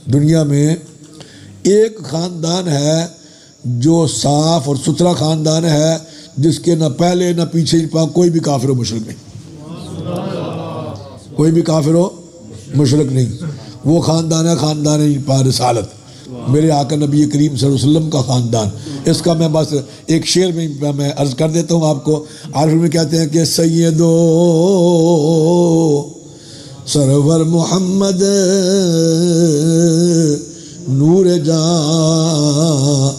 دنیا میں ایک خاندان ہے جو صاف اور ستھرا خاندان ہے، جس کے نہ پہلے نہ پیچھے کوئی بھی کافر و مشرک نہیں، کوئی بھی کافر و مشرک نہیں۔ وہ خاندان ہے خاندان رسالت، میرے آقا نبی کریم صلی اللہ علیہ وسلم کا خاندان۔ اس کا میں بس ایک شعر میں عرض کر دیتا ہوں آپ کو۔ عارف میں کہتے ہیں کہ سیدو سرور محمد نور جاں،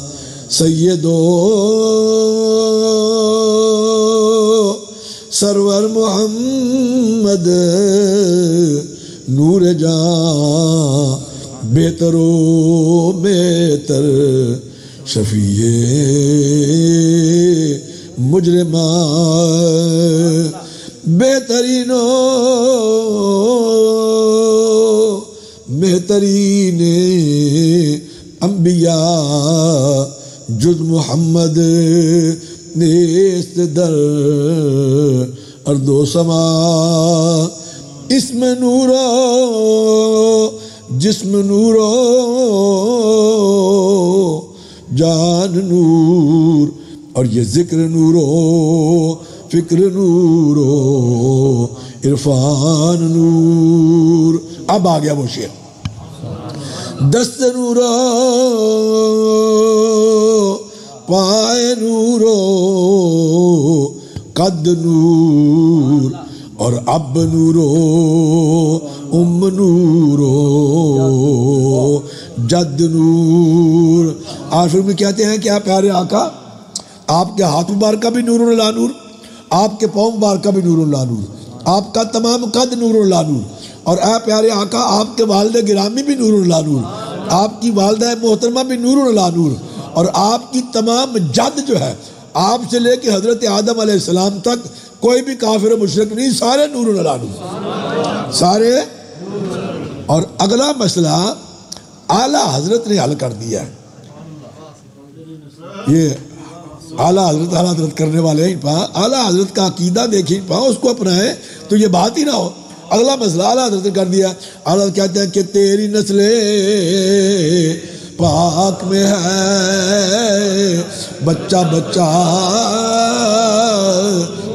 سیدو سرور محمد نور جاں، بہتر و بہتر شفیع مجرمان، بہترین و بہترین انبیاء جز محمد نیست در ارض و سما، اسم نورو جسم نورو جان نور، اور یہ ذکر نورو فکر نورو عرفان نور۔ اب آ گیا وہ شعر، دست نورو پائے نورو قد نور، اور اب نورو ام نورو جد نور۔ آخر میں کہتے ہیں کہ آپ پیارے آقا، آپ کے ہاتھ مبارکہ بھی نور اللہ نور، آپ کے پاؤں مبارکہ بھی نور اللہ نور، آپ کا تمام قد نور اللہ نور، اور اے پیارے آقا آپ کے والد گرامی بھی نور اللہ نور، آپ کی والدہ محترمہ بھی نور اللہ نور، اور آپ کی تمام جد جو ہے، آپ سے لے کے حضرت آدم علیہ السلام تک کوئی بھی کافر و مشرک نہیں، سارے نور اللہ نور، سارے۔ اور اگلا مسئلہ اعلیٰ حضرت نے حل کر دیا ہے، یہ اعلیٰ حضرت کرنے والے ہیں، اعلیٰ حضرت کا عقیدہ دیکھیں، اس کو اپنائیں تو یہ بات ہی نہ ہو۔ اگلا مسئلہ اعلیٰ حضرت نے کر دیا۔ اعلیٰ حضرت کہتے ہیں کہ تیری نسل پاک میں ہے بچہ بچہ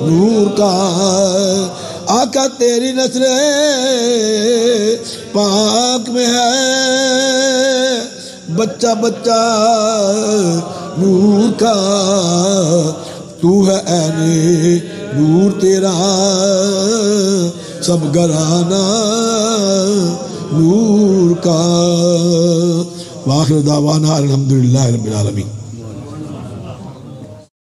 نور کا، آقا تیری نسل پاک میں ہے بچہ بچہ نور کا، تو ہے عین نور تیرا سب گھرانہ نور کا۔ وآخر دعوانا الحمدللہ رب العالمین۔